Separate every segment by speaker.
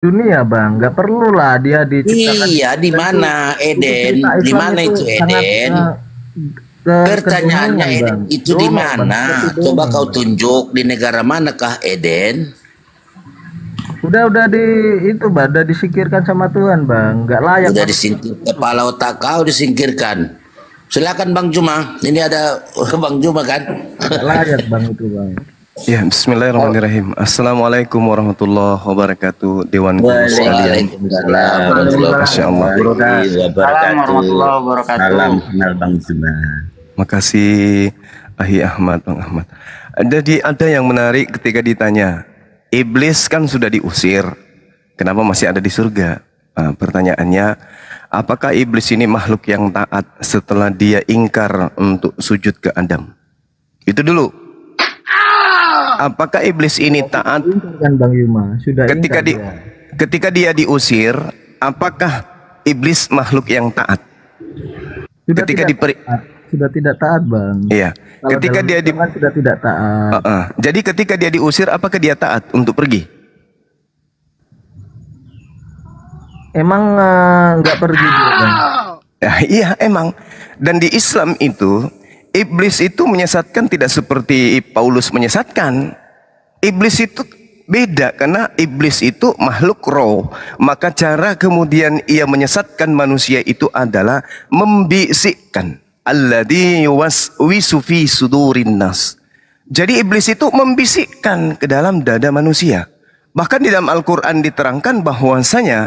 Speaker 1: dunia bang, nggak perlu lah dia diciptakan di
Speaker 2: Iya, di
Speaker 1: surga itu.
Speaker 2: mana
Speaker 1: Untuk
Speaker 2: Eden?
Speaker 1: cerita
Speaker 2: Di
Speaker 1: Islam
Speaker 2: mana
Speaker 1: itu
Speaker 2: itu
Speaker 1: sangat
Speaker 2: Eden? Pertanyaannya
Speaker 1: kedongeng
Speaker 2: Eden
Speaker 1: bang,
Speaker 2: itu di
Speaker 1: dongeng bang,
Speaker 2: mana?
Speaker 1: seperti
Speaker 2: Coba
Speaker 1: dongeng
Speaker 2: kau
Speaker 1: bang.
Speaker 2: tunjuk di negara manakah Eden?
Speaker 1: Udah di itu bang, udah disikirkan sama Tuhan bang, nggak layak
Speaker 2: Udah
Speaker 1: manusia
Speaker 2: disingkir
Speaker 1: itu
Speaker 2: kepala
Speaker 1: bang.
Speaker 2: otak kau disingkirkan. Silakan Bang Juma. Ini ada Bang Juma kan?
Speaker 1: Nggak layak bang itu bang.
Speaker 3: Ya, Bismillahirrahmanirrahim. Assalamualaikum warahmatullahi wabarakatuh, Dewan Guru sekalian.
Speaker 2: Waalaikumsalam
Speaker 3: Masya Allah.
Speaker 2: warahmatullahi wabarakatuh.
Speaker 4: warahmatullahi wabarakatuh.
Speaker 2: Salam kenal Bang Juma.
Speaker 3: Makasih Ahi Ahmad, Bang Ahmad. Jadi ada yang menarik ketika ditanya, iblis kan sudah diusir, kenapa masih ada di surga? Nah, pertanyaannya, apakah iblis ini makhluk yang taat setelah dia ingkar untuk sujud ke Adam? Itu dulu. Apakah iblis ini taat
Speaker 1: Kan bang Yuma sudah
Speaker 3: ketika
Speaker 1: ingkar dia.
Speaker 3: ketika dia diusir? Apakah iblis makhluk yang taat?
Speaker 1: Sudah
Speaker 3: Ketika
Speaker 1: tidak taat. Sudah tidak taat bang.
Speaker 3: Iya.
Speaker 1: Kalau
Speaker 3: Ketika
Speaker 1: dalam
Speaker 3: dia di
Speaker 1: Islam kan sudah tidak taat.
Speaker 3: Jadi ketika dia diusir, apakah dia taat untuk pergi?
Speaker 1: Emang nggak pergi dia bang.
Speaker 3: Ya, iya emang. Dan di Islam itu iblis itu menyesatkan tidak seperti Paulus menyesatkan. Iblis itu beda karena iblis itu makhluk roh. Maka cara kemudian ia menyesatkan manusia itu adalah membisikkan. Alladzi yuwaswisu fi sudurin nas. Jadi iblis itu membisikkan ke dalam dada manusia. Bahkan di dalam Al-Quran diterangkan bahwasanya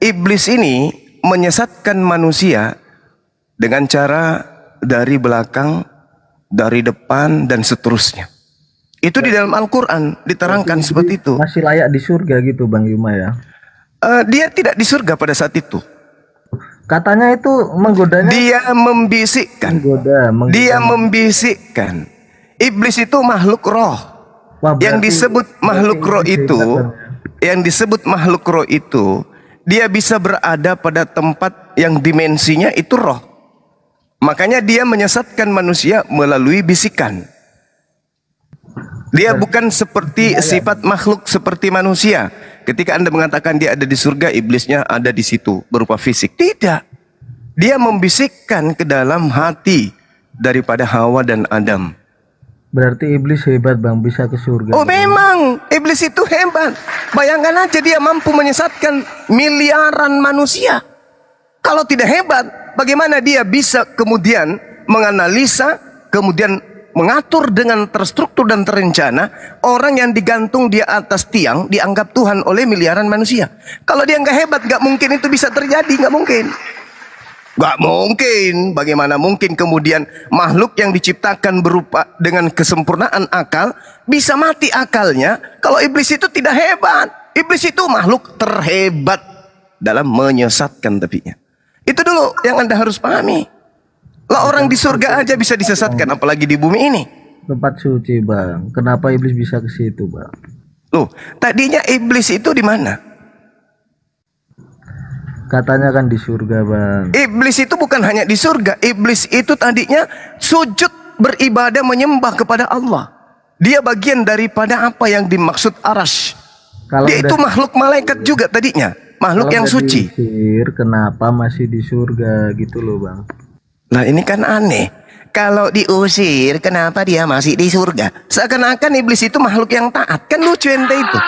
Speaker 3: iblis ini menyesatkan manusia dengan cara dari belakang, dari depan, dan seterusnya. Itu di dalam Al-Quran diterangkan seperti itu.
Speaker 1: Masih layak di surga gitu bang Yuma ya.
Speaker 3: Dia tidak di surga pada saat itu.
Speaker 1: Katanya itu menggodanya.
Speaker 3: Dia membisikkan.
Speaker 1: Menggoda.
Speaker 3: Dia membisikkan. Iblis itu makhluk roh.
Speaker 1: Wah,
Speaker 3: Yang
Speaker 1: berarti-
Speaker 3: disebut makhluk
Speaker 1: berarti
Speaker 3: roh
Speaker 1: iblis
Speaker 3: itu,
Speaker 1: hebat, Bang.
Speaker 3: yang disebut makhluk roh itu, dia bisa berada pada tempat yang dimensinya itu roh. Makanya dia menyesatkan manusia melalui bisikan. Dia bukan seperti sifat makhluk seperti manusia. Ketika Anda mengatakan dia ada di surga, iblisnya ada di situ berupa fisik. Tidak. Dia membisikkan ke dalam hati daripada Hawa dan Adam.
Speaker 1: Berarti iblis hebat bang, bisa ke surga.
Speaker 3: Oh memang, iblis itu hebat. Bayangkan aja dia mampu menyesatkan miliaran manusia. Kalau tidak hebat, bagaimana dia bisa kemudian menganalisa, kemudian mengatur dengan terstruktur dan terencana orang yang digantung di atas tiang dianggap Tuhan oleh miliaran manusia. Kalau dia nggak hebat, nggak mungkin itu bisa terjadi, nggak mungkin. Gak mungkin. Bagaimana mungkin kemudian makhluk yang diciptakan berupa dengan kesempurnaan akal bisa mati akalnya kalau iblis itu tidak hebat. Iblis itu makhluk terhebat dalam menyesatkan tapinya. Itu dulu yang Anda harus pahami. Lah orang di surga aja bisa disesatkan, apalagi di bumi ini.
Speaker 1: Tempat suci bang. Kenapa iblis bisa ke situ bang?
Speaker 3: Loh, tadinya iblis itu di mana?
Speaker 1: Katanya kan di surga bang.
Speaker 3: Iblis itu bukan hanya di surga. Iblis itu tadinya sujud beribadah menyembah kepada Allah. Dia bagian daripada apa yang dimaksud arash.
Speaker 1: Kalau
Speaker 3: Dia itu
Speaker 1: udah-
Speaker 3: makhluk malaikat juga tadinya. Makhluk
Speaker 1: Kalau
Speaker 3: yang
Speaker 1: udah
Speaker 3: suci.
Speaker 1: diusir, kenapa masih di surga gitu loh bang?
Speaker 3: Nah ini kan aneh. Kalau diusir, kenapa dia masih di surga? Seakan-akan iblis itu makhluk yang taat. Kan lucu ente itu.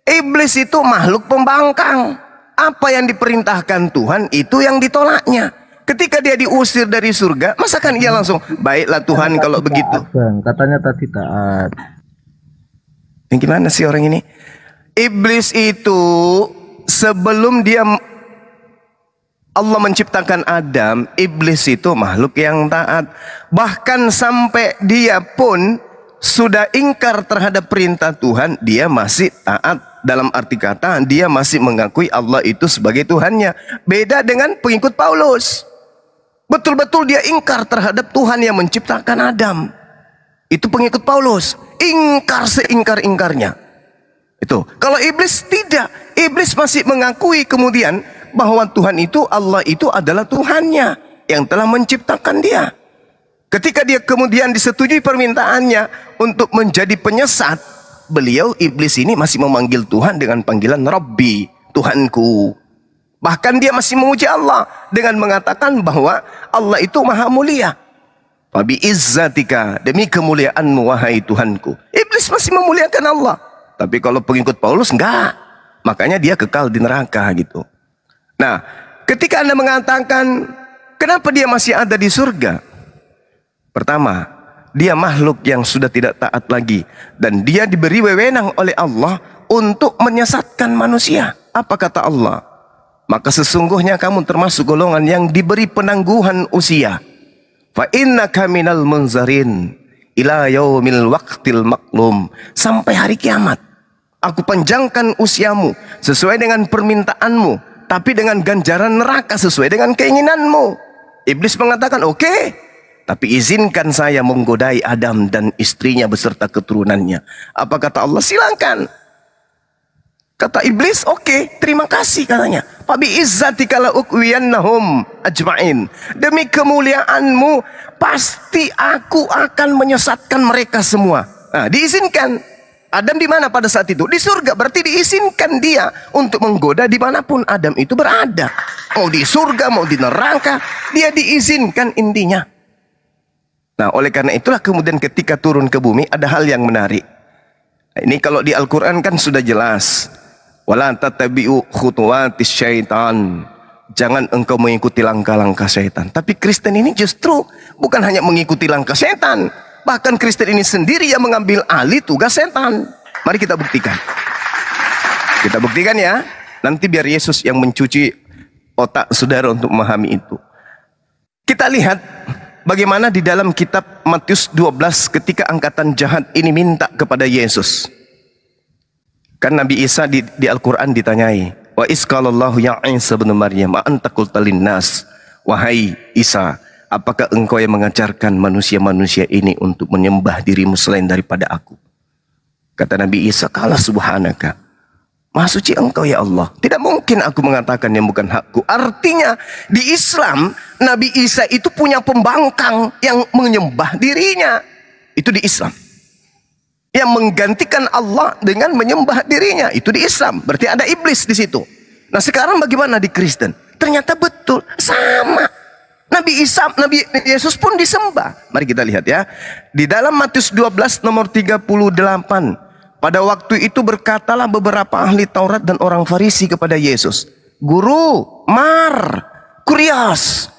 Speaker 3: Iblis itu makhluk pembangkang. Apa yang diperintahkan Tuhan itu yang ditolaknya. Ketika dia diusir dari surga, masakan ia langsung, baiklah Tuhan kalau begitu.
Speaker 1: Taat, bang. Katanya tadi taat.
Speaker 3: Yang gimana sih orang ini? Iblis itu sebelum dia Allah menciptakan Adam, iblis itu makhluk yang taat. Bahkan sampai dia pun sudah ingkar terhadap perintah Tuhan, dia masih taat. Dalam arti kata, dia masih mengakui Allah itu sebagai Tuhannya. Beda dengan pengikut Paulus. Betul-betul dia ingkar terhadap Tuhan yang menciptakan Adam. Itu pengikut Paulus. Ingkar seingkar-ingkarnya. Itu. Kalau iblis tidak. Iblis masih mengakui kemudian bahwa Tuhan itu, Allah itu adalah Tuhannya yang telah menciptakan dia. Ketika dia kemudian disetujui permintaannya untuk menjadi penyesat, beliau iblis ini masih memanggil Tuhan dengan panggilan Rabbi, Tuhanku. Bahkan dia masih memuji Allah dengan mengatakan bahwa Allah itu maha mulia. Fabi izzatika, demi kemuliaanmu wahai Tuhanku. Iblis masih memuliakan Allah. Tapi kalau pengikut Paulus enggak. Makanya dia kekal di neraka gitu. Nah, ketika Anda mengatakan kenapa dia masih ada di surga? Pertama, dia makhluk yang sudah tidak taat lagi. Dan dia diberi wewenang oleh Allah untuk menyesatkan manusia. Apa kata Allah? Maka sesungguhnya kamu termasuk golongan yang diberi penangguhan usia. Fa innaka minal munzarin ila yaumil waqtil maklum. Sampai hari kiamat. Aku panjangkan usiamu sesuai dengan permintaanmu, tapi dengan ganjaran neraka sesuai dengan keinginanmu. Iblis mengatakan, oke, tapi izinkan saya menggodai Adam dan istrinya beserta keturunannya. Apa kata Allah? Silakan. Kata iblis, oke, terima kasih katanya. Fabi izzatika la uqwiyannahum ajma'in. Demi kemuliaanmu, pasti aku akan menyesatkan mereka semua. Nah, diizinkan. Adam di mana pada saat itu? Di surga. Berarti diizinkan dia untuk menggoda dimanapun Adam itu berada. Mau di surga, mau di neraka, dia diizinkan intinya. Nah, oleh karena itulah kemudian ketika turun ke bumi ada hal yang menarik. Nah, ini kalau di Al-Quran kan sudah jelas. Wala tatabi'u khutuwatis syaitan. Jangan engkau mengikuti langkah-langkah syaitan. Tapi Kristen ini justru bukan hanya mengikuti langkah syaitan. Bahkan Kristen ini sendiri yang mengambil alih tugas setan. Mari kita buktikan. Kita buktikan ya. Nanti biar Yesus yang mencuci otak saudara untuk memahami itu. Kita lihat bagaimana di dalam kitab Matius 12 ketika angkatan jahat ini minta kepada Yesus. Kan Nabi Isa di Al-Quran ditanyai, wa isqalallahu ya Isa bin Maryam anta qulta linnas, wahai Isa, apakah engkau yang mengajarkan manusia-manusia ini untuk menyembah dirimu selain daripada aku? Kata Nabi Isa, kala subhanaka, maha suci engkau ya Allah, tidak mungkin aku mengatakan yang bukan hakku. Artinya di Islam Nabi Isa itu punya pembangkang yang menyembah dirinya. Itu di Islam. Yang menggantikan Allah dengan menyembah dirinya, itu di Islam. Berarti ada iblis di situ. Nah, sekarang bagaimana di Kristen? Ternyata betul, sama. Nabi Isa, Nabi Yesus pun disembah. Mari kita lihat ya. Di dalam Matius 12 nomor 38. Pada waktu itu berkatalah beberapa ahli Taurat dan orang Farisi kepada Yesus, Guru, Kurios,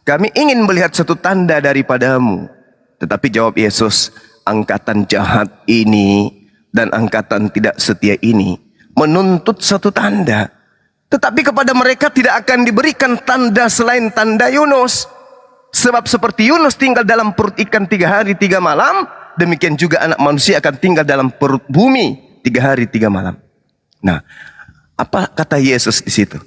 Speaker 3: kami ingin melihat satu tanda daripadamu. Tetapi jawab Yesus, angkatan jahat ini dan angkatan tidak setia ini menuntut satu tanda. Tetapi kepada mereka tidak akan diberikan tanda selain tanda Yunus. Sebab seperti Yunus tinggal dalam perut ikan 3 hari 3 malam, demikian juga anak manusia akan tinggal dalam perut bumi 3 hari 3 malam. Nah, apa kata Yesus di situ?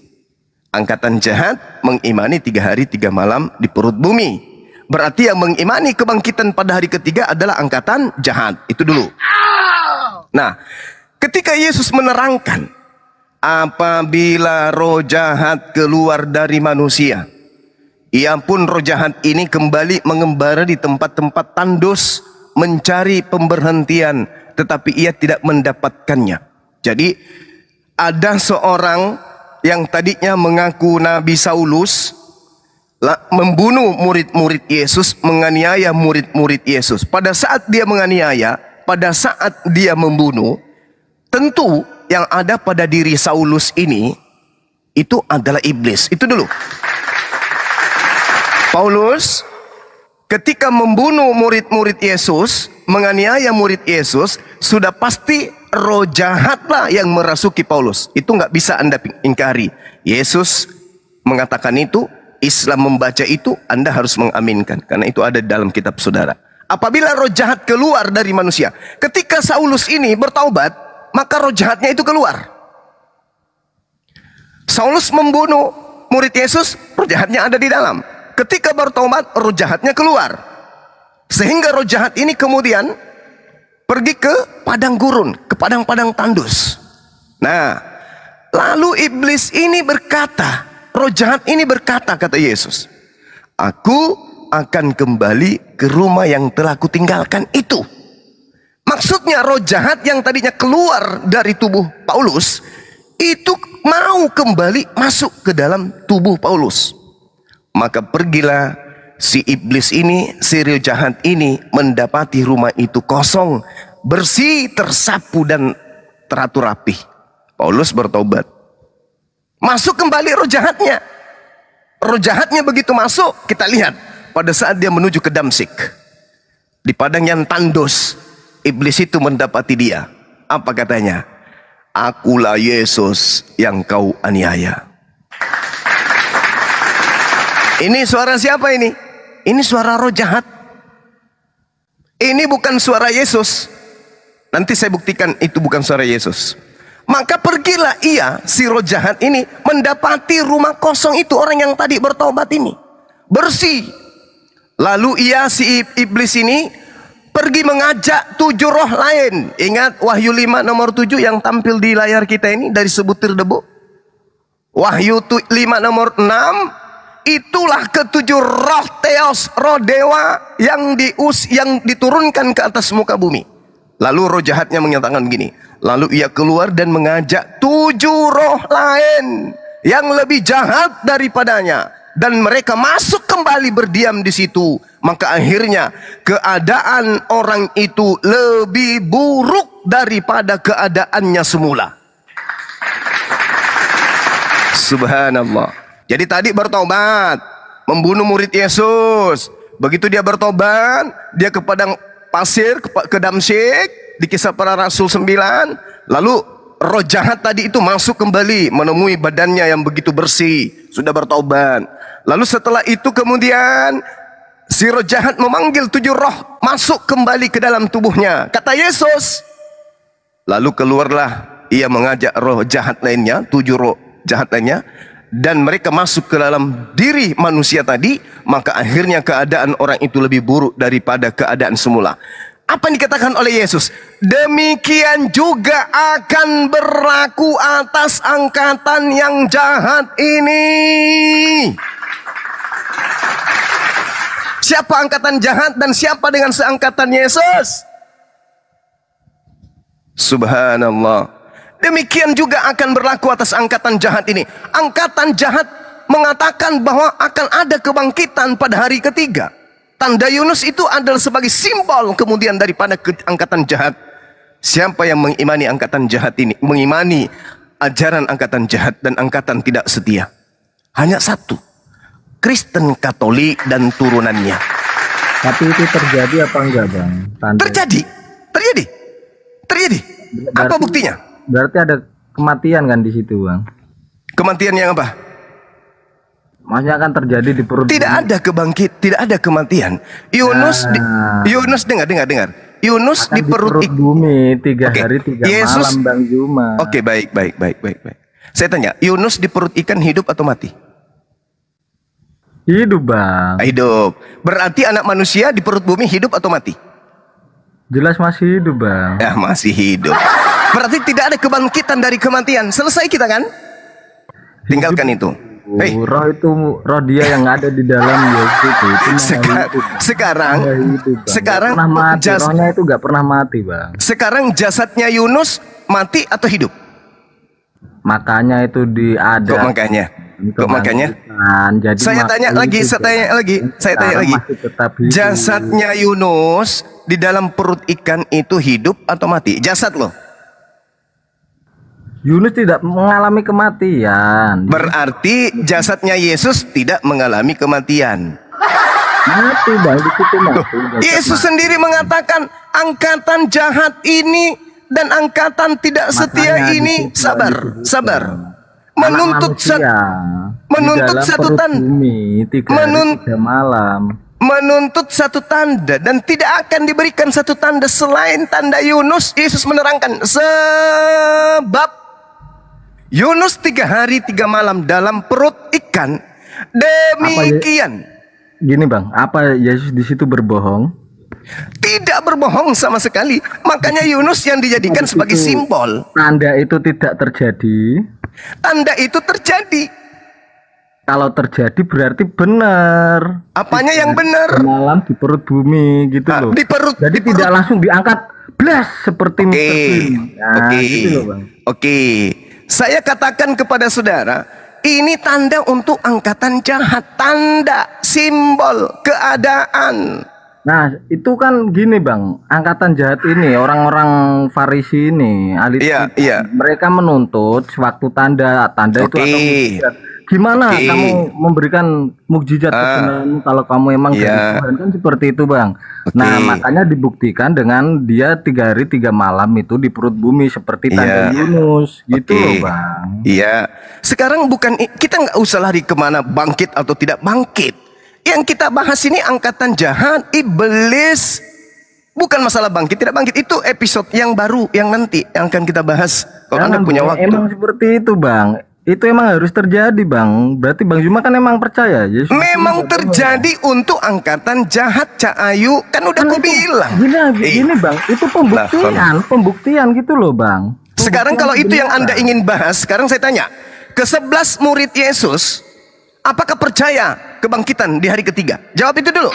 Speaker 3: Angkatan jahat mengimani 3 hari 3 malam di perut bumi. Berarti yang mengimani kebangkitan pada hari ketiga adalah angkatan jahat. Itu dulu. Nah, ketika Yesus menerangkan, apabila roh jahat keluar dari manusia, ia pun roh jahat ini kembali mengembara di tempat-tempat tandus, mencari pemberhentian, tetapi ia tidak mendapatkannya. Jadi, ada seorang yang tadinya mengaku Nabi Saulus, membunuh murid-murid Yesus, menganiaya murid-murid Yesus. Pada saat dia menganiaya, pada saat dia membunuh, tentu yang ada pada diri Saulus ini itu adalah iblis. Itu dulu. Paulus ketika membunuh murid-murid Yesus, menganiaya murid Yesus, sudah pasti roh jahatlah yang merasuki Paulus. Itu nggak bisa Anda ingkari. Yesus mengatakan itu, Islam membaca itu, Anda harus mengaminkan. Karena itu ada di dalam kitab saudara. Apabila roh jahat keluar dari manusia, ketika Saulus ini bertaubat, maka roh jahatnya itu keluar. Saulus membunuh murid Yesus, roh jahatnya ada di dalam. Ketika bertaubat, roh jahatnya keluar. Sehingga roh jahat ini kemudian pergi ke padang gurun, ke padang-padang tandus. Nah, lalu iblis ini berkata, roh jahat ini berkata, kata Yesus, aku akan kembali ke rumah yang telah kutinggalkan itu. Maka Maksudnya roh jahat yang tadinya keluar dari tubuh Paulus itu mau kembali masuk ke dalam tubuh Paulus. Maka pergilah si iblis ini, si roh jahat ini, mendapati rumah itu kosong, bersih, tersapu dan teratur rapi. Paulus bertobat. Masuk kembali roh jahatnya. Roh jahatnya begitu masuk, kita lihat pada saat dia menuju ke Damsik, di padang yang tandus, iblis itu mendapati dia. Apa katanya? Akulah Yesus yang kau aniaya. Ini suara siapa ini? Ini suara roh jahat. Ini bukan suara Yesus. Nanti saya buktikan itu bukan suara Yesus. Maka pergilah ia, si roh jahat ini, mendapati rumah kosong itu, orang yang tadi bertobat ini, bersih. Lalu ia, si iblis ini, pergi mengajak 7 roh lain. Ingat Wahyu 5 nomor 7 yang tampil di layar kita ini dari sebutir debu. Wahyu 5 nomor 6, itulah ke-7 roh Theos, roh dewa yang diturunkan ke atas muka bumi. Lalu roh jahatnya menyatakan begini, lalu ia keluar dan mengajak 7 roh lain yang lebih jahat daripadanya, dan mereka masuk kembali berdiam di situ. Maka akhirnya keadaan orang itu lebih buruk daripada keadaannya semula. Subhanallah. Jadi tadi bertobat, membunuh murid Yesus. Begitu dia bertobat, dia ke padang pasir, ke Damsik, di Kisah Para Rasul 9. Lalu roh jahat tadi itu masuk kembali, menemui badannya yang begitu bersih, sudah bertobat. Lalu setelah itu kemudian si roh jahat memanggil 7 roh masuk kembali ke dalam tubuhnya. Kata Yesus. Lalu keluarlah ia mengajak roh jahat lainnya, 7 roh jahat lainnya, dan mereka masuk ke dalam diri manusia tadi. Maka akhirnya keadaan orang itu lebih buruk daripada keadaan semula. Apa yang dikatakan oleh Yesus? Demikian juga akan berlaku atas angkatan yang jahat ini. Siapa angkatan jahat dan siapa dengan seangkatan Yesus? Subhanallah. Demikian juga akan berlaku atas angkatan jahat ini. Angkatan jahat mengatakan bahwa akan ada kebangkitan pada hari ketiga. Tanda Yunus itu adalah sebagai simbol kemudian daripada angkatan jahat. Siapa yang mengimani angkatan jahat ini, mengimani ajaran angkatan jahat dan angkatan tidak setia? Hanya satu, Kristen Katolik dan turunannya.
Speaker 1: Tapi itu terjadi apa enggak, Bang?
Speaker 3: Terjadi. Apa buktinya?
Speaker 1: Berarti ada kematian kan di situ, Bang? Kematian
Speaker 3: yang apa?
Speaker 1: Maksudnya akan terjadi di perut.
Speaker 3: Tidak ada tidak ada kematian. Yunus dengar. Yunus di perut
Speaker 1: bumi 3 hari 3 malam, Bang Juma.
Speaker 3: Oke, baik. Saya tanya, Yunus di perut ikan hidup atau mati?
Speaker 1: Hidup, Bang.
Speaker 3: Hidup. Berarti anak manusia di perut bumi hidup atau mati?
Speaker 1: Jelas masih hidup, Bang.
Speaker 3: Ya, masih hidup. Berarti tidak ada kebangkitan dari kematian. Selesai kita kan? Tinggalkan itu.
Speaker 1: Roh dia yang ada di dalam Yesus itu.
Speaker 3: Sekarang
Speaker 1: rohnya itu nggak pernah mati, Bang.
Speaker 3: Sekarang jasadnya Yunus mati atau hidup?
Speaker 1: Makanya itu
Speaker 3: Kok makanya?
Speaker 1: Jadi
Speaker 3: saya tanya lagi. Jasadnya Yunus di dalam perut ikan itu hidup atau mati? Jasad loh.
Speaker 1: Yunus tidak mengalami kematian.
Speaker 3: Berarti jasadnya Yesus tidak mengalami kematian.
Speaker 1: Mati, Bang, di situ mati.
Speaker 3: Yesus sendiri mengatakan angkatan jahat ini dan angkatan tidak setia ini sabar. Menuntut satu tanda. Menuntut satu tanda, dan tidak akan diberikan satu tanda selain tanda Yunus. Yesus menerangkan, sebab Yunus 3 hari 3 malam dalam perut ikan. Demikian.
Speaker 1: Gini, Bang, apa Yesus di situ berbohong?
Speaker 3: Tidak berbohong sama sekali. Makanya Yunus yang dijadikan sebagai simbol.
Speaker 1: Tanda itu tidak terjadi.
Speaker 3: Tanda itu terjadi.
Speaker 1: Kalau terjadi berarti benar.
Speaker 3: Apanya yang benar?
Speaker 1: Malam di perut bumi gitu loh.
Speaker 3: Di perut.
Speaker 1: Jadi tidak langsung diangkat Blas seperti
Speaker 3: Oke,
Speaker 1: Mr. Bean. Nah,
Speaker 3: oke,
Speaker 1: gitu loh, Bang.
Speaker 3: oke. Saya katakan kepada saudara, ini tanda untuk angkatan jahat, tanda, simbol, keadaan.
Speaker 1: Nah, itu kan gini, Bang. Angkatan jahat ini, orang-orang Farisi ini, ahli
Speaker 3: Iya,
Speaker 1: Taurat,
Speaker 3: iya.
Speaker 1: mereka menuntut suatu tanda itu
Speaker 3: Oke.
Speaker 1: atau mukjizat. Gimana
Speaker 3: Oke.
Speaker 1: kamu memberikan mukjizat kebenaranmu kalau kamu emang dari
Speaker 3: Iya.
Speaker 1: Tuhan, kan seperti itu, Bang. Nah,
Speaker 3: Oke.
Speaker 1: makanya dibuktikan dengan dia 3 hari 3 malam itu di perut bumi seperti tanda
Speaker 3: Iya.
Speaker 1: Yunus, gitu
Speaker 3: Oke.
Speaker 1: loh, Bang.
Speaker 3: Iya. Sekarang bukan kita nggak usah lari kemana bangkit atau tidak bangkit. Yang kita bahas ini angkatan jahat, iblis. Bukan masalah bangkit tidak bangkit. Itu episode yang baru yang nanti yang akan kita bahas. Kalau Anda
Speaker 1: Jangan,
Speaker 3: punya
Speaker 1: Bang.
Speaker 3: waktu.
Speaker 1: Emang seperti itu, Bang. Itu emang harus terjadi, Bang. Berarti Bang Juma kan emang percaya Yesus
Speaker 3: Memang
Speaker 1: itu
Speaker 3: terjadi untuk angkatan jahat, Cak Ayu. Kan udah
Speaker 1: kan
Speaker 3: aku
Speaker 1: itu,
Speaker 3: bilang.
Speaker 1: gini, Bang. Itu pembuktian gitu loh, Bang.
Speaker 3: Sekarang kalau itu yang Anda
Speaker 1: ingin
Speaker 3: ingin bahas, sekarang saya tanya. Ke-11 murid Yesus, apakah percaya kebangkitan di hari ketiga? Jawab itu dulu.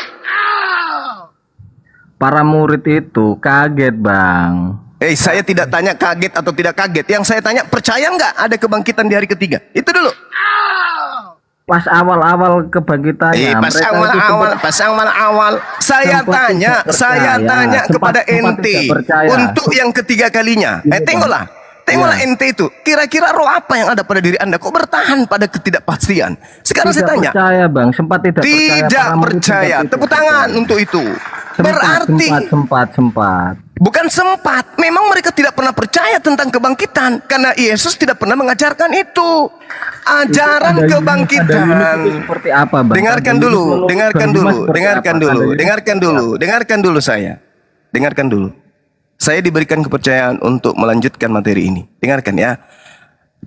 Speaker 1: para murid itu kaget, Bang.
Speaker 3: Saya tidak tanya kaget atau tidak kaget. Yang saya tanya, percaya nggak ada kebangkitan di hari ketiga? Itu dulu.
Speaker 1: Pas awal-awal kebangkitannya,
Speaker 3: Pas
Speaker 1: mereka itu
Speaker 3: awal-awal. Saya
Speaker 1: sempat
Speaker 3: tanya
Speaker 1: tidak percaya.
Speaker 3: kepada
Speaker 1: Sempat
Speaker 3: ente
Speaker 1: tidak percaya.
Speaker 3: untuk yang ketiga kalinya.
Speaker 1: Iya,
Speaker 3: Tengoklah
Speaker 1: Iya.
Speaker 3: ente itu. Kira-kira roh apa yang ada pada diri Anda? Kok bertahan pada ketidakpastian? Sekarang saya tanya.
Speaker 1: percaya, Bang. Sempat tidak percaya.
Speaker 3: Tidak
Speaker 1: Para murid
Speaker 3: percaya.
Speaker 1: sempat tidak
Speaker 3: Tepuk tangan
Speaker 1: percaya.
Speaker 3: untuk itu. Berarti
Speaker 1: sempat.
Speaker 3: bukan sempat. Memang mereka tidak pernah percaya tentang kebangkitan. Karena Yesus tidak pernah mengajarkan itu. Ajaran
Speaker 1: Ada
Speaker 3: kebangkitan.
Speaker 1: Yunus itu seperti apa, Bang?
Speaker 3: Dengarkan
Speaker 1: Ada
Speaker 3: dulu,
Speaker 1: Yunus,
Speaker 3: dengarkan
Speaker 1: Bang
Speaker 3: dulu,
Speaker 1: Dimas seperti
Speaker 3: dengarkan
Speaker 1: apa?
Speaker 3: dulu,
Speaker 1: Ada Yunus
Speaker 3: dengarkan dulu, dengarkan dulu saya. Dengarkan dulu. Saya diberikan kepercayaan untuk melanjutkan materi ini. Dengarkan ya.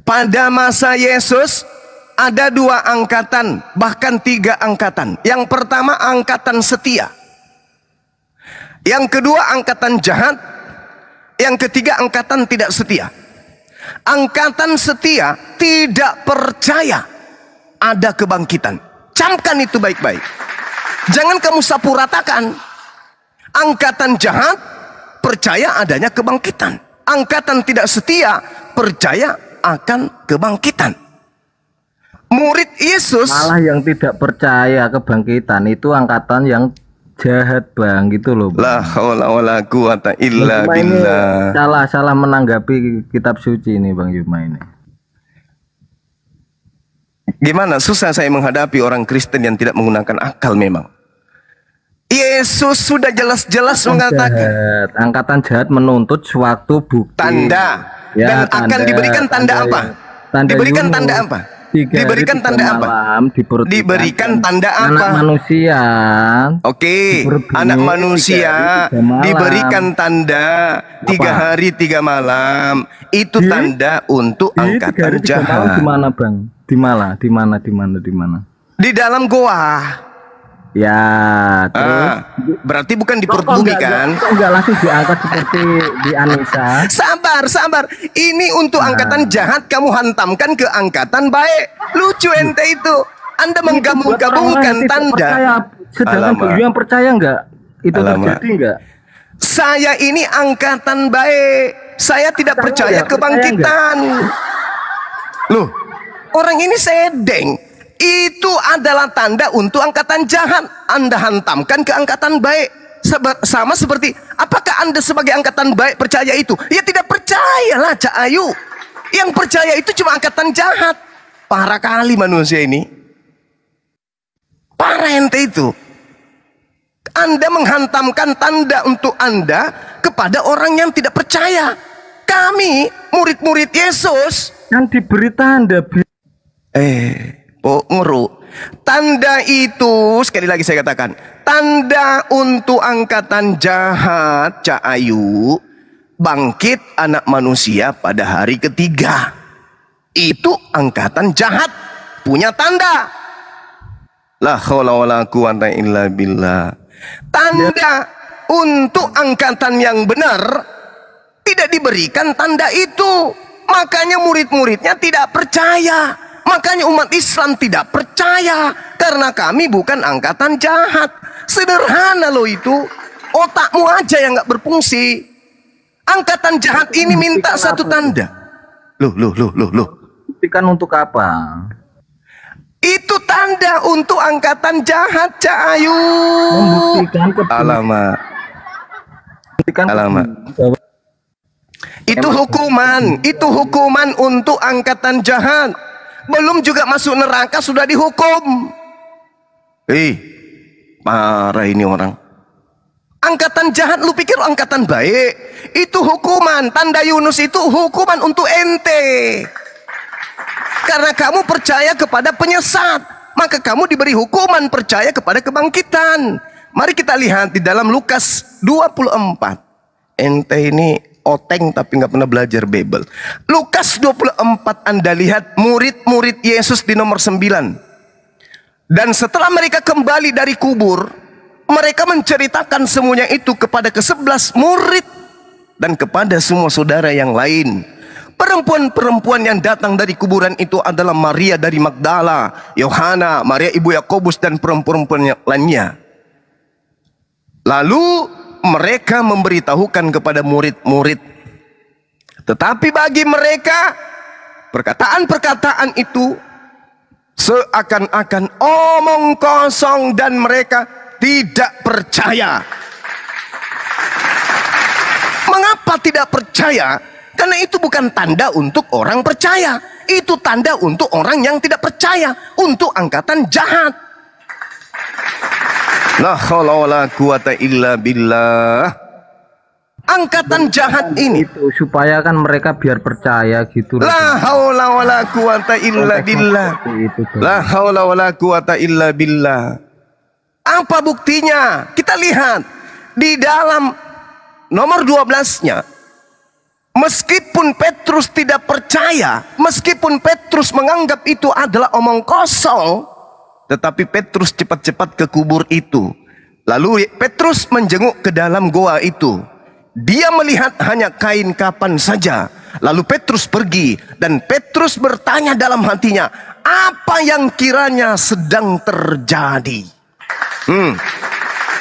Speaker 3: Pada masa Yesus ada 2 angkatan, bahkan 3 angkatan. Yang pertama angkatan setia. Yang kedua angkatan jahat. Yang ketiga angkatan tidak setia. Angkatan setia tidak percaya ada kebangkitan. Camkan itu baik-baik. Jangan kamu sapu ratakan. Angkatan jahat percaya adanya kebangkitan. Angkatan tidak setia percaya akan kebangkitan. Murid Yesus
Speaker 1: Malah yang tidak percaya kebangkitan itu angkatan yang jahat, Bang, gitu loh, Bang.
Speaker 3: la haula wala quwata illa
Speaker 1: Bang Juma ini
Speaker 3: billah.
Speaker 1: salah menanggapi kitab suci ini, Bang Juma ini.
Speaker 3: Gimana susah saya menghadapi orang Kristen yang tidak menggunakan akal memang. Yesus sudah jelas-jelas mengatakan
Speaker 1: Angkatan jahat menuntut suatu bukti.
Speaker 3: tanda.
Speaker 1: Ya,
Speaker 3: Dan akan diberikan tanda apa?
Speaker 1: Tanda
Speaker 3: Diberikan
Speaker 1: Yunus.
Speaker 3: tanda apa?
Speaker 1: 3 hari,
Speaker 3: Diberikan
Speaker 1: 3
Speaker 3: tanda apa?
Speaker 1: malam di perut
Speaker 3: Diberikan
Speaker 1: ikan.
Speaker 3: tanda
Speaker 1: Anak
Speaker 3: apa?
Speaker 1: manusia.
Speaker 3: Oke,
Speaker 1: Berbunyi
Speaker 3: anak manusia
Speaker 1: 3 hari, 3 malam.
Speaker 3: diberikan tanda 3
Speaker 1: Apa?
Speaker 3: hari 3 malam. Itu
Speaker 1: Di-
Speaker 3: tanda untuk
Speaker 1: Di 3
Speaker 3: angkatan
Speaker 1: hari 3 malam
Speaker 3: jahat.
Speaker 1: di mana, Bang? Di mana?
Speaker 3: Di dalam goa.
Speaker 1: Ya, terus
Speaker 3: Berarti bukan di perut
Speaker 1: Kok
Speaker 3: bumi
Speaker 1: enggak-
Speaker 3: kan?
Speaker 1: kok enggak langsung diangkat seperti di Anissa?
Speaker 3: Sabar. Ini untuk
Speaker 1: Nah.
Speaker 3: angkatan jahat kamu hantamkan ke angkatan baik. Lucu ente itu. Anda menggabung-gabungkan tanda.
Speaker 1: Sedangkan
Speaker 3: Alamak.
Speaker 1: beliau yang percaya enggak? Itu
Speaker 3: Alamak.
Speaker 1: terjadi enggak?
Speaker 3: Saya ini angkatan baik. Saya tidak percaya
Speaker 1: enggak,
Speaker 3: kebangkitan. Loh, orang ini sedeng. Itu adalah tanda untuk angkatan jahat. Anda hantamkan ke angkatan baik. Sama seperti, apakah Anda sebagai angkatan baik percaya itu? Ya tidak percayalah, Cak Ayu. Yang percaya itu cuma angkatan jahat. Parah kali manusia ini. Parah ente itu. Anda menghantamkan tanda untuk Anda kepada orang yang tidak percaya. Kami, murid-murid Yesus,
Speaker 1: Kan diberi tanda.
Speaker 3: Nguru. Tanda itu, sekali lagi saya katakan, tanda untuk angkatan jahat, Cak Ayu, bangkit anak manusia pada hari ketiga. Itu angkatan jahat, punya tanda. La haula wala quwata illa billah. Tanda untuk angkatan yang benar tidak diberikan tanda itu. Makanya murid-muridnya tidak percaya. Makanya umat Islam tidak percaya. Karena kami bukan angkatan jahat. Sederhana loh itu. Otakmu aja yang gak berfungsi. Angkatan jahat ini minta satu tanda. Loh.
Speaker 1: Buktikan untuk apa?
Speaker 3: Itu tanda untuk angkatan jahat, Cak Ayu.
Speaker 1: Membuktikan
Speaker 3: Alamak. Itu hukuman untuk angkatan jahat. Belum juga masuk neraka sudah dihukum. Parah ini orang. Angkatan jahat, lu pikir angkatan baik? Itu hukuman. Tanda Yunus itu hukuman untuk ente. Karena kamu percaya kepada penyesat, maka kamu diberi hukuman percaya kepada kebangkitan. Mari kita lihat di dalam Lukas 24. Ente ini oteng tapi nggak pernah belajar Bible. Lukas 24 Anda lihat murid-murid Yesus di nomor 9. Dan setelah mereka kembali dari kubur, mereka menceritakan semuanya itu kepada ke-11 murid dan kepada semua saudara yang lain. Perempuan-perempuan yang datang dari kuburan itu adalah Maria dari Magdala, Yohana, Maria ibu Yakobus dan perempuan-perempuan lainnya. Lalu mereka memberitahukan kepada murid-murid. Tetapi bagi mereka perkataan-perkataan itu seakan-akan omong kosong dan mereka tidak percaya. Mengapa tidak percaya? Karena itu bukan tanda untuk orang percaya. Itu tanda untuk orang yang tidak percaya, untuk angkatan jahat. La haula wala quwata illa billah. Angkatan jahat ini
Speaker 1: itu supaya kan mereka biar percaya gitu.
Speaker 3: La haula wala quwata illa billah. La haula wala quwata illa billah. Apa buktinya? Kita lihat di dalam nomor 12-nya. Meskipun Petrus tidak percaya, meskipun Petrus menganggap itu adalah omong kosong, tetapi Petrus cepat-cepat ke kubur itu. Lalu Petrus menjenguk ke dalam goa itu. Dia melihat hanya kain kapan saja. Lalu Petrus pergi dan Petrus bertanya dalam hatinya, apa yang kiranya sedang terjadi?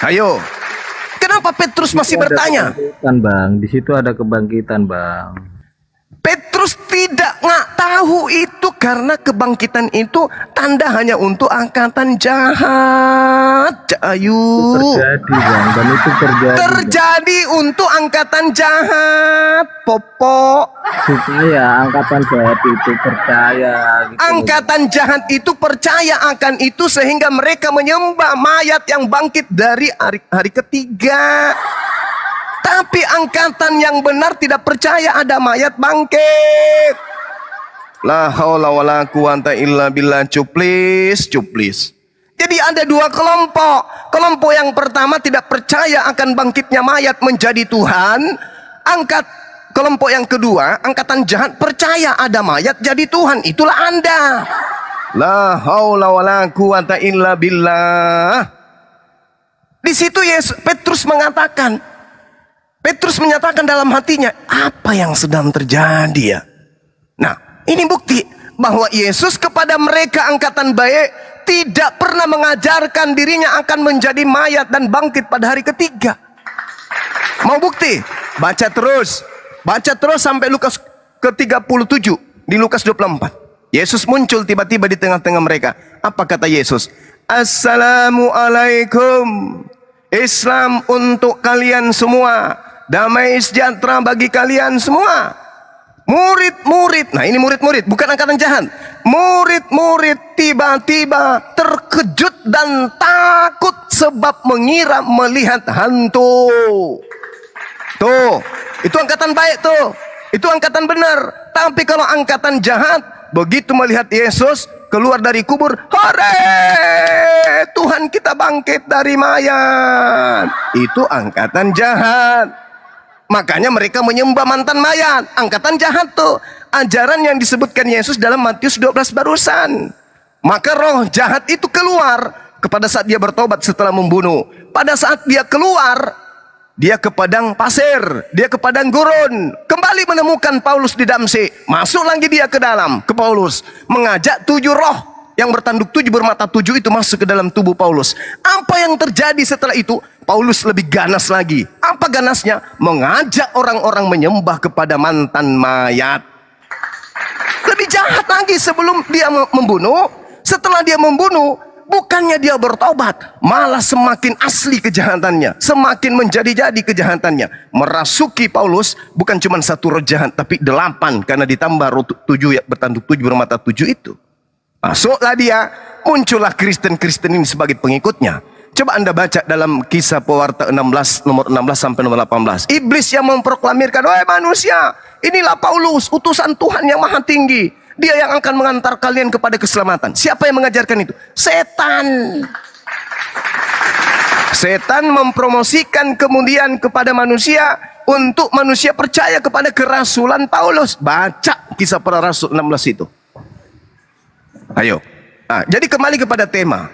Speaker 3: Ayo. Kenapa Petrus masih bertanya?
Speaker 1: Bang, di situ ada kebangkitan, Bang.
Speaker 3: Petrus tidak tahu itu karena kebangkitan itu tanda hanya untuk angkatan jahat. Ayu.
Speaker 1: Terjadi, Bang, dan itu
Speaker 3: terjadi untuk angkatan jahat, Popo.
Speaker 1: Supaya angkatan jahat itu percaya. Gitu.
Speaker 3: Angkatan jahat itu percaya akan itu sehingga mereka menyembah mayat yang bangkit dari hari ketiga. Tapi angkatan yang benar tidak percaya ada mayat bangkit. La haula wala quwata illa billah. Cuplis. Jadi ada dua kelompok. Kelompok yang pertama tidak percaya akan bangkitnya mayat menjadi Tuhan. Kelompok yang kedua, angkatan jahat percaya ada mayat jadi Tuhan. Itulah Anda. La haula wala quwata illa billah. Di situ Petrus menyatakan dalam hatinya, apa yang sedang terjadi ya? Nah, ini bukti bahwa Yesus kepada mereka angkatan baik tidak pernah mengajarkan dirinya akan menjadi mayat dan bangkit pada hari ketiga. Mau bukti? Baca terus sampai Lukas ke-37 di Lukas 24. Yesus muncul tiba-tiba di tengah-tengah mereka. Apa kata Yesus? Assalamualaikum. Islam untuk kalian semua. Damai sejahtera bagi kalian semua. Murid-murid, nah ini murid-murid, bukan angkatan jahat. Murid-murid tiba-tiba terkejut dan takut sebab mengira melihat hantu. Tuh, itu angkatan baik tuh. Itu angkatan benar. Tapi kalau angkatan jahat, begitu melihat Yesus keluar dari kubur, hore, Tuhan kita bangkit dari mayat. Itu angkatan jahat. Makanya mereka menyembah mantan mayat. Angkatan jahat tuh. Ajaran yang disebutkan Yesus dalam Matius 12 barusan. Maka roh jahat itu keluar kepada saat dia bertobat setelah membunuh. Pada saat dia keluar, dia ke padang pasir, dia ke padang gurun. Kembali menemukan Paulus di Damsyik. Masuk lagi dia ke dalam, ke Paulus. Mengajak 7 roh yang bertanduk 7 bermata 7 itu masuk ke dalam tubuh Paulus. Apa yang terjadi setelah itu? Paulus lebih ganas lagi. Apa ganasnya? Mengajak orang-orang menyembah kepada mantan mayat. Lebih jahat lagi sebelum dia membunuh. Setelah dia membunuh, bukannya dia bertobat, malah semakin asli kejahatannya, semakin menjadi-jadi kejahatannya. Merasuki Paulus bukan cuma 1 roh jahat, tapi 8, karena ditambah roh 7 bertanduk 7 bermata 7 itu. Masuklah dia, muncullah Kristen-Kristen ini sebagai pengikutnya. Coba Anda baca dalam Kisah Pewarta 16 nomor 16 sampai nomor 18. Iblis yang memproklamirkan, "Wahai manusia, inilah Paulus, utusan Tuhan yang maha tinggi. Dia yang akan mengantar kalian kepada keselamatan." Siapa yang mengajarkan itu? Setan. Setan mempromosikan kemudian kepada manusia untuk manusia percaya kepada kerasulan Paulus. Baca Kisah Para Rasul 16 itu. Ayo. Jadi kembali kepada tema.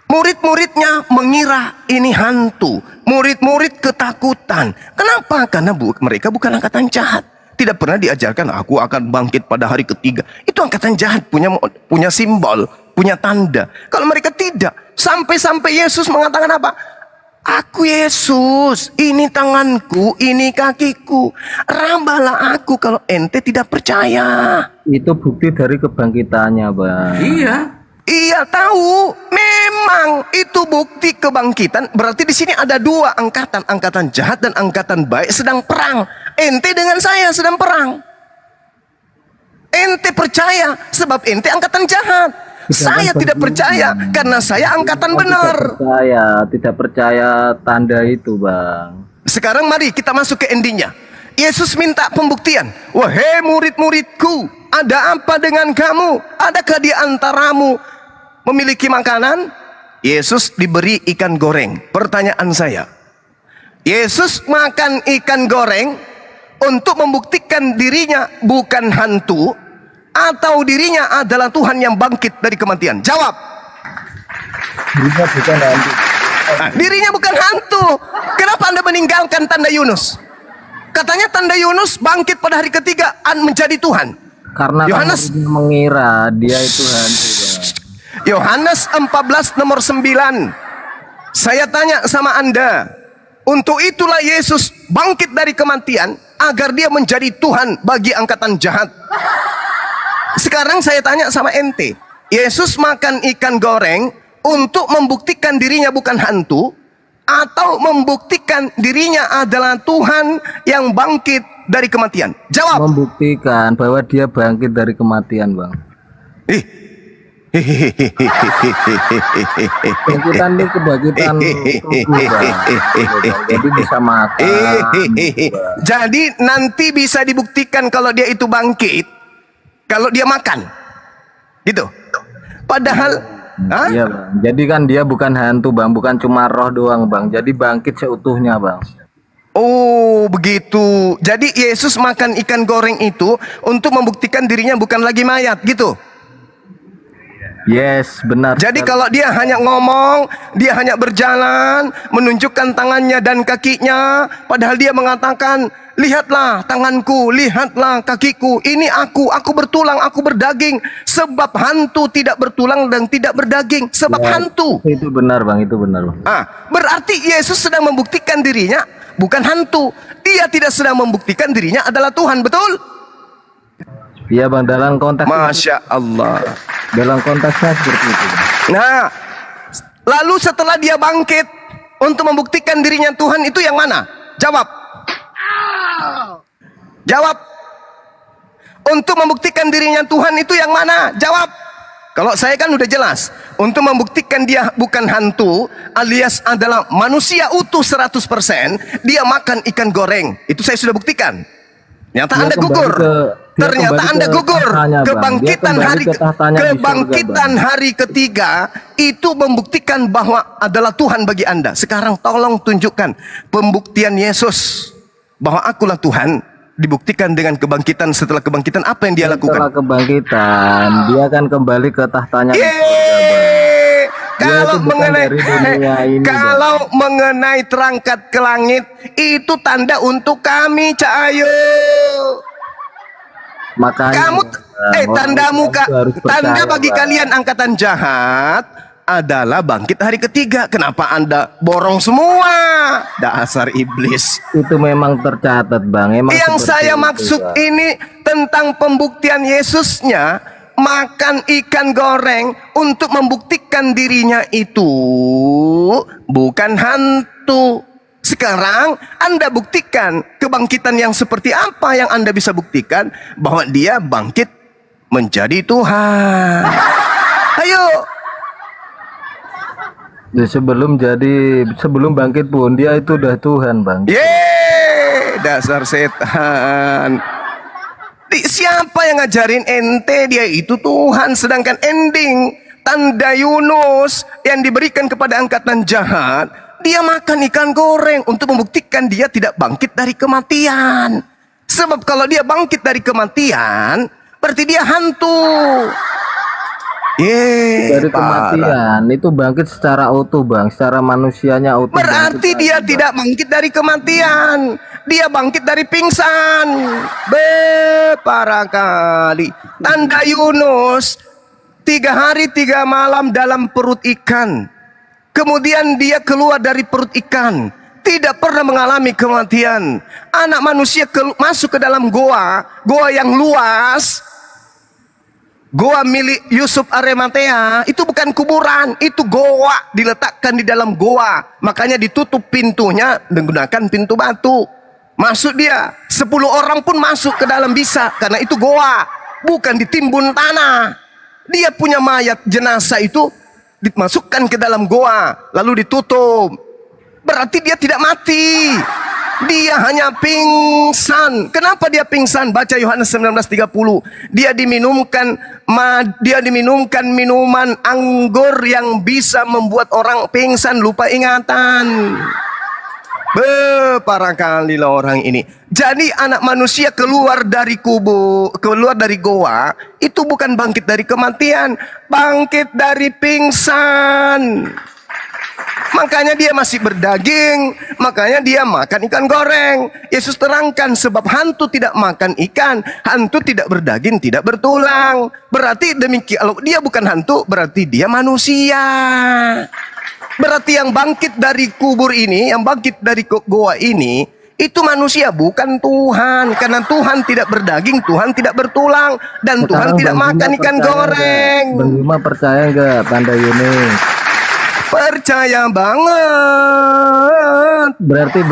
Speaker 3: Murid-muridnya mengira ini hantu. Murid-murid ketakutan. Kenapa? Karena mereka bukan angkatan jahat. Tidak pernah diajarkan aku akan bangkit pada hari ketiga. Itu angkatan jahat, punya simbol, punya tanda. Kalau mereka tidak, sampai-sampai Yesus mengatakan apa? Aku Yesus, ini tanganku, ini kakiku. Rabalah aku kalau ente tidak percaya.
Speaker 1: Itu bukti dari kebangkitannya, Bang.
Speaker 3: Iya tahu, memang itu bukti kebangkitan. Berarti di sini ada 2 angkatan, angkatan jahat dan angkatan baik sedang perang. Ente dengan saya sedang perang. Ente percaya sebab ente angkatan jahat. Saya tidak percaya karena saya angkatan benar.
Speaker 1: Tidak percaya tanda itu, Bang.
Speaker 3: Sekarang mari kita masuk ke endingnya. Yesus minta pembuktian. Wahai murid-muridku, ada apa dengan kamu? Adakah di antaramu memiliki makanan? Yesus diberi ikan goreng. Pertanyaan saya, Yesus makan ikan goreng untuk membuktikan dirinya bukan hantu, atau dirinya adalah Tuhan yang bangkit dari kematian? Jawab.
Speaker 1: Dirinya bukan hantu.
Speaker 3: Dirinya bukan hantu. Kenapa Anda meninggalkan tanda Yunus? Katanya tanda Yunus bangkit pada hari ketiga menjadi Tuhan.
Speaker 1: Karena
Speaker 3: Yohanes
Speaker 1: mengira dia itu hantu, Bang.
Speaker 3: Yohanes 14 nomor 9. Saya tanya sama Anda, untuk itulah Yesus bangkit dari kematian agar dia menjadi Tuhan bagi angkatan jahat. Sekarang saya tanya sama ente, Yesus makan ikan goreng untuk membuktikan dirinya bukan hantu, atau membuktikan dirinya adalah Tuhan yang bangkit dari kematian? Jawab.
Speaker 1: Membuktikan bahwa dia bangkit dari kematian, Bang. Kebangkitan itu kebangkitan tubuh, Bang. Jadi bisa makan.
Speaker 3: Jadi nanti bisa dibuktikan kalau dia itu bangkit kalau dia makan, gitu. Padahal,
Speaker 1: iya, Bang. Jadi kan dia bukan hantu, Bang, bukan cuma roh doang, Bang. Jadi bangkit seutuhnya, Bang.
Speaker 3: Oh, begitu. Jadi Yesus makan ikan goreng itu untuk membuktikan dirinya bukan lagi mayat, gitu.
Speaker 1: Yes, benar.
Speaker 3: Jadi kalau dia hanya ngomong, dia hanya berjalan, menunjukkan tangannya dan kakinya, padahal dia mengatakan, lihatlah tanganku, lihatlah kakiku, ini aku bertulang, aku berdaging. Sebab hantu tidak bertulang dan tidak berdaging, sebab hantu.
Speaker 1: Itu benar, Bang, itu benar, Bang.
Speaker 3: Berarti Yesus sedang membuktikan dirinya bukan hantu. Dia tidak sedang membuktikan dirinya adalah Tuhan, betul?
Speaker 1: Iya, Bang, dalam konteks
Speaker 3: Masya Allah.
Speaker 1: Dalam konteksnya seperti itu, Bang.
Speaker 3: Nah, lalu setelah dia bangkit untuk membuktikan dirinya Tuhan, itu yang mana? Jawab. Jawab. Untuk membuktikan dirinya Tuhan itu yang mana? Jawab. Kalau saya kan udah jelas. Untuk membuktikan dia bukan hantu, alias adalah manusia utuh 100%, dia makan ikan goreng. Itu saya sudah buktikan. Ternyata Anda gugur. Ternyata Anda gugur. Kebangkitan hari ketiga itu membuktikan bahwa adalah Tuhan bagi Anda. Sekarang tolong tunjukkan pembuktian Yesus bahwa akulah Tuhan, dibuktikan dengan kebangkitan. Setelah kebangkitan apa yang dia lakukan? Setelah
Speaker 1: kebangkitan dia akan kembali ke tahtanya.
Speaker 3: Kalau mengenai terangkat ke langit itu tanda untuk kami, Cak Ayu.
Speaker 1: Makanya
Speaker 3: Tanda muka,
Speaker 1: harus
Speaker 3: tanda
Speaker 1: percaya,
Speaker 3: bagi
Speaker 1: Bang.
Speaker 3: kalian angkatan jahat adalah bangkit hari ketiga. Kenapa Anda borong semua? Dasar iblis.
Speaker 1: Itu memang tercatat, Bang. Emang
Speaker 3: Yang
Speaker 1: seperti
Speaker 3: saya
Speaker 1: itu,
Speaker 3: maksud
Speaker 1: Bang.
Speaker 3: ini tentang pembuktian Yesusnya makan ikan goreng untuk membuktikan dirinya itu bukan hantu. Sekarang Anda buktikan kebangkitan yang seperti apa yang Anda bisa buktikan bahwa dia bangkit menjadi Tuhan. Ayo.
Speaker 1: Ya, sebelum bangkit pun dia itu udah Tuhan, Bang.
Speaker 3: Dasar setan. Siapa yang ngajarin ente dia itu Tuhan, sedangkan ending tanda Yunus yang diberikan kepada angkatan jahat, dia makan ikan goreng untuk membuktikan dia tidak bangkit dari kematian. Sebab kalau dia bangkit dari kematian, berarti dia hantu.
Speaker 1: Dari kematian itu bangkit secara utuh, Bang. Secara manusianya utuh.
Speaker 3: Berarti dia tidak bangkit dari kematian. Dia bangkit dari pingsan. Parah kali. Tanda Yunus 3 hari 3 malam dalam perut ikan. Kemudian dia keluar dari perut ikan. Tidak pernah mengalami kematian. Anak manusia masuk ke dalam goa. Goa yang luas. Goa milik Yusuf Arimatea itu bukan kuburan, itu goa, diletakkan di dalam goa. Makanya ditutup pintunya menggunakan pintu batu. Masuk dia, 10 orang pun masuk ke dalam bisa, karena itu goa, bukan ditimbun tanah. Dia punya mayat jenazah itu dimasukkan ke dalam goa, lalu ditutup. Berarti dia tidak mati. Dia hanya pingsan. Kenapa dia pingsan? Baca Yohanes 19:30. Dia diminumkan minuman anggur yang bisa membuat orang pingsan, lupa ingatan. Parah kali lah orang ini. Jadi anak manusia keluar dari keluar dari goa, itu bukan bangkit dari kematian, bangkit dari pingsan. Makanya dia masih berdaging, makanya dia makan ikan goreng. Yesus terangkan sebab hantu tidak makan ikan, hantu tidak berdaging, tidak bertulang. Berarti demikian, kalau dia bukan hantu, berarti dia manusia. Berarti yang bangkit dari kubur ini, yang bangkit dari goa ini, itu manusia, bukan Tuhan. Karena Tuhan tidak berdaging, Tuhan tidak bertulang, dan
Speaker 1: Sekarang
Speaker 3: Tuhan tidak
Speaker 1: Bang
Speaker 3: makan
Speaker 1: Juma
Speaker 3: ikan
Speaker 1: percaya
Speaker 3: goreng.
Speaker 1: nggak? Bang Juma percaya nggak tanda Yunus?
Speaker 3: Percaya banget.
Speaker 1: Berarti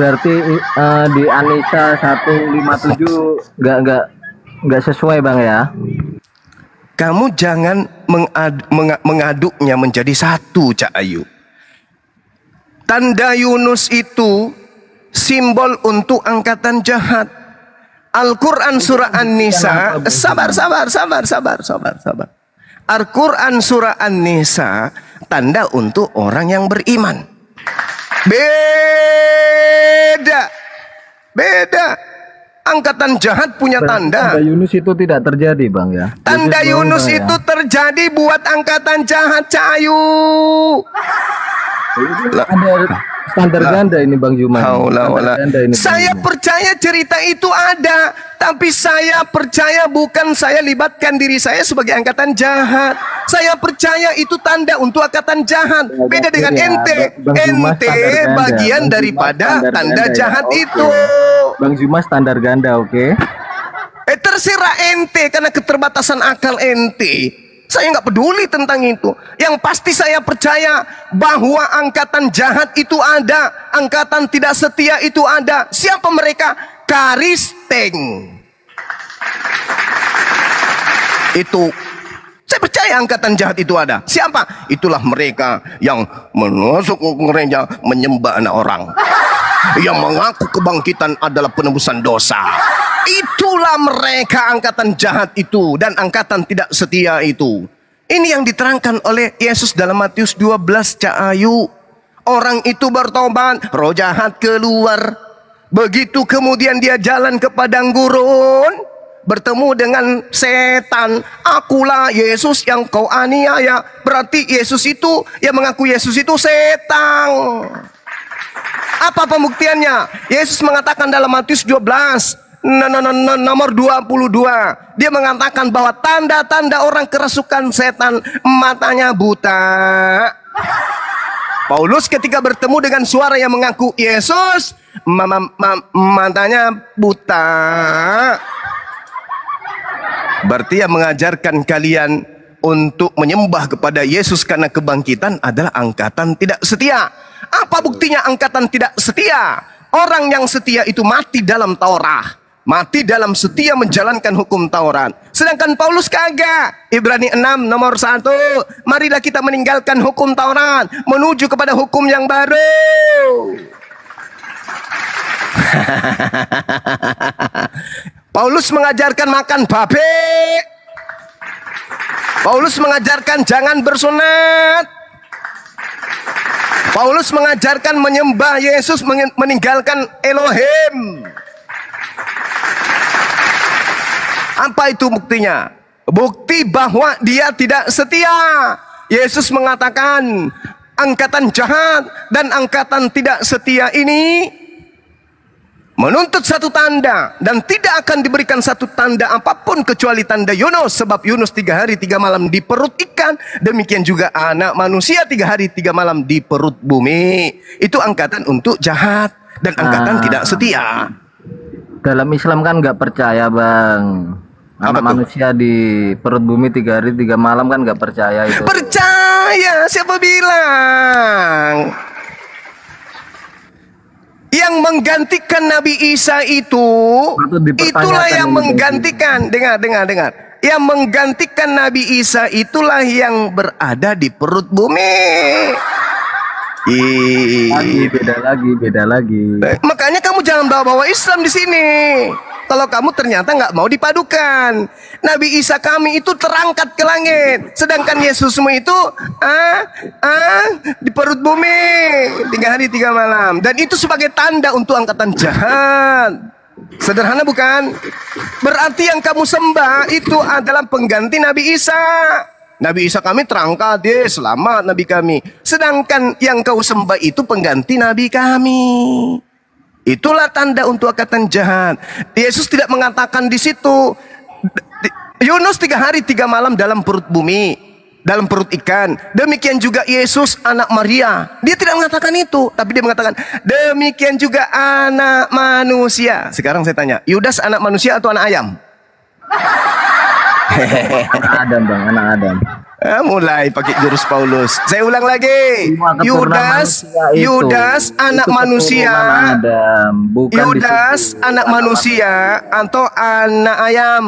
Speaker 1: di Anissa 157 nggak sesuai, Bang ya.
Speaker 3: Kamu jangan mengaduknya menjadi satu, Cak Ayu. Tanda Yunus itu simbol untuk angkatan jahat. Al-Quran surah An-Nisa. Sabar. Al-Quran surah An-Nisa tanda untuk orang yang beriman. Beda. Angkatan jahat punya tanda.
Speaker 1: Tanda Yunus itu tidak terjadi, Bang ya.
Speaker 3: Tanda Yunus
Speaker 1: Bang,
Speaker 3: itu terjadi buat angkatan jahat, Cahayu.
Speaker 1: Ada standar ganda ini, Bang Juma.
Speaker 3: Saya percaya cerita itu ada, tapi saya percaya bukan saya libatkan diri saya sebagai angkatan jahat. Saya percaya itu tanda untuk angkatan jahat. Beda dengan ente. Ente bagian daripada tanda jahat itu.
Speaker 1: Bang Juma standar ganda, oke?
Speaker 3: Terserah ente karena keterbatasan akal ente. Saya nggak peduli tentang itu. Yang pasti saya percaya bahwa angkatan jahat itu ada, angkatan tidak setia itu ada. Siapa mereka? Karisteng. Itu saya percaya angkatan jahat itu ada. Siapa? Itulah mereka yang masuk ke gereja menyembah anak orang, yang mengaku kebangkitan adalah penebusan dosa. Itulah mereka angkatan jahat itu dan angkatan tidak setia itu. Ini yang diterangkan oleh Yesus dalam Matius 12, Cak Ayu. Orang itu bertobat, roh jahat keluar. Begitu kemudian dia jalan ke padang gurun, bertemu dengan setan. Akulah Yesus yang kau aniaya. Berarti Yesus itu, yang mengaku Yesus itu setan. Apa pembuktiannya? Yesus mengatakan dalam Matius 12, nomor 22. Dia mengatakan bahwa tanda-tanda orang kerasukan setan, matanya buta. Paulus ketika bertemu dengan suara yang mengaku Yesus, matanya buta. Berarti yang mengajarkan kalian untuk menyembah kepada Yesus karena kebangkitan adalah angkatan tidak setia. Apa buktinya angkatan tidak setia? Orang yang setia itu mati dalam Taurat, mati dalam setia menjalankan hukum Taurat. Sedangkan Paulus kagak. Ibrani 6 nomor 1. Marilah kita meninggalkan hukum Taurat menuju kepada hukum yang baru. Paulus mengajarkan makan babe. Paulus mengajarkan jangan bersunat. Paulus mengajarkan menyembah Yesus, meninggalkan Elohim. Apa itu buktinya? Bukti bahwa dia tidak setia. Yesus mengatakan angkatan jahat dan angkatan tidak setia ini menuntut satu tanda, dan tidak akan diberikan satu tanda apapun kecuali tanda Yunus. Sebab Yunus 3 hari 3 malam di perut ikan, demikian juga anak manusia 3 hari 3 malam di perut bumi. Itu angkatan untuk jahat dan angkatan tidak setia.
Speaker 1: Dalam Islam kan nggak percaya, Bang. Anak manusia di perut bumi 3 hari 3 malam kan nggak percaya itu.
Speaker 3: Percaya, siapa bilang? Yang menggantikan Nabi Isa itulah yang menggantikan. Dengar. Yang menggantikan Nabi Isa itulah yang berada di perut bumi.
Speaker 1: Beda lagi.
Speaker 3: Makanya kamu jangan bawa Islam di sini. Kalau kamu ternyata nggak mau dipadukan. Nabi Isa kami itu terangkat ke langit, sedangkan Yesusmu itu di perut bumi 3 hari 3 malam. Dan itu sebagai tanda untuk angkatan jahat. Sederhana bukan? Berarti yang kamu sembah itu adalah pengganti Nabi Isa. Nabi Isa kami terangkat, selamat Nabi kami. Sedangkan yang kau sembah itu pengganti Nabi kami. Itulah tanda untuk angkatan jahat. Yesus tidak mengatakan di situ Yunus 3 hari 3 malam dalam perut bumi, dalam perut ikan. Demikian juga Yesus anak Maria. Dia tidak mengatakan itu, tapi dia mengatakan demikian juga anak manusia. Sekarang saya tanya, Yudas anak manusia atau anak ayam?
Speaker 1: Anak Adam, Bang, anak Adam.
Speaker 3: Mulai pakai jurus Paulus. Saya ulang lagi. Yudas anak manusia. Yudas anak manusia atau anak ayam?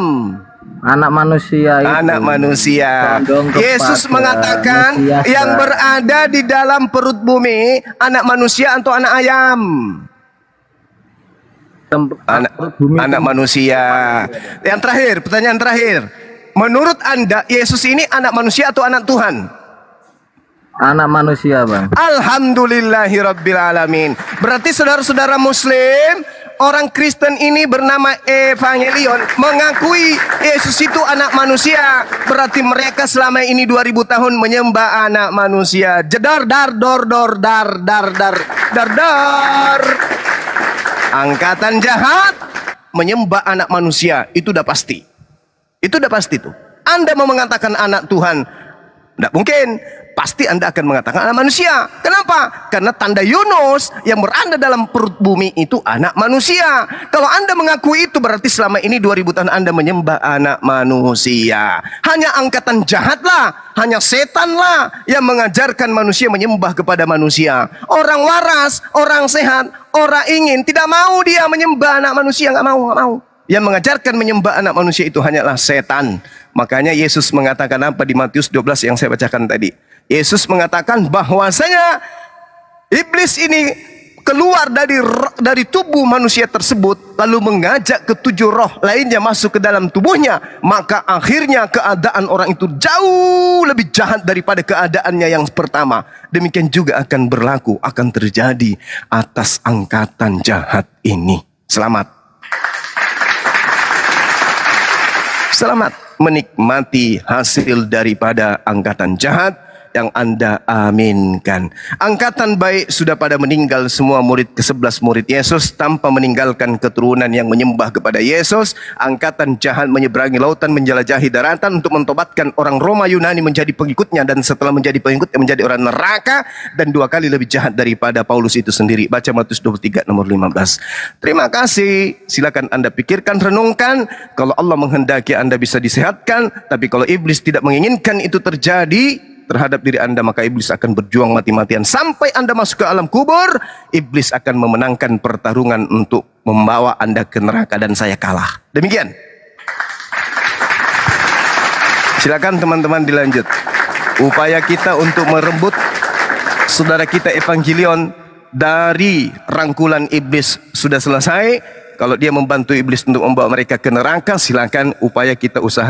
Speaker 1: Anak manusia itu.
Speaker 3: Anak manusia. Yesus mengatakan yang berada di dalam perut bumi anak manusia atau anak ayam? Anak manusia. Yang terakhir, pertanyaan terakhir. Menurut Anda, Yesus ini anak manusia atau anak Tuhan?
Speaker 1: Anak manusia, Bang.
Speaker 3: Alhamdulillahirrabbilalamin. Berarti saudara-saudara Muslim, orang Kristen ini bernama Evangelion mengakui Yesus itu anak manusia. Berarti mereka selama ini 2000 tahun menyembah anak manusia. Jedar dar dor dor dar dar dar dar dar. Angkatan jahat menyembah anak manusia, itu udah pasti. Itu udah pasti tuh. Anda mau mengatakan anak Tuhan, tidak mungkin. Pasti Anda akan mengatakan anak manusia. Kenapa? Karena tanda Yunus yang berada dalam perut bumi itu anak manusia. Kalau Anda mengakui itu, berarti selama ini 2000 tahun Anda menyembah anak manusia. Hanya angkatan jahatlah, hanya setanlah yang mengajarkan manusia menyembah kepada manusia. Orang waras, orang sehat, orang ingin, tidak mau dia menyembah anak manusia, nggak mau. Yang mengajarkan menyembah anak manusia itu hanyalah setan. Makanya Yesus mengatakan apa di Matius 12 yang saya bacakan tadi. Yesus mengatakan bahwasanya iblis ini keluar dari tubuh manusia tersebut, lalu mengajak ketujuh roh lainnya masuk ke dalam tubuhnya. Maka akhirnya keadaan orang itu jauh lebih jahat daripada keadaannya yang pertama. Demikian juga akan berlaku, akan terjadi atas angkatan jahat ini. Selamat menikmati hasil daripada angkatan jahat yang Anda aminkan. Angkatan baik sudah pada meninggal semua, murid ke-11 murid Yesus tanpa meninggalkan keturunan yang menyembah kepada Yesus. Angkatan jahat menyeberangi lautan, menjelajahi daratan untuk mentobatkan orang Roma Yunani menjadi pengikutnya, dan setelah menjadi pengikutnya menjadi orang neraka dan 2 kali lebih jahat daripada Paulus itu sendiri. Baca Matius 23 nomor 15. Terima kasih. Silakan Anda pikirkan, renungkan. Kalau Allah menghendaki Anda bisa disehatkan, tapi kalau iblis tidak menginginkan itu terjadi terhadap diri Anda, maka iblis akan berjuang mati-matian sampai Anda masuk ke alam kubur. Iblis akan memenangkan pertarungan untuk membawa Anda ke neraka dan saya kalah. Demikian. Silakan teman-teman dilanjut. Upaya kita untuk merebut saudara kita Evangelion dari rangkulan iblis sudah selesai. Kalau dia membantu iblis untuk membawa mereka ke neraka, silakan upaya kita usaha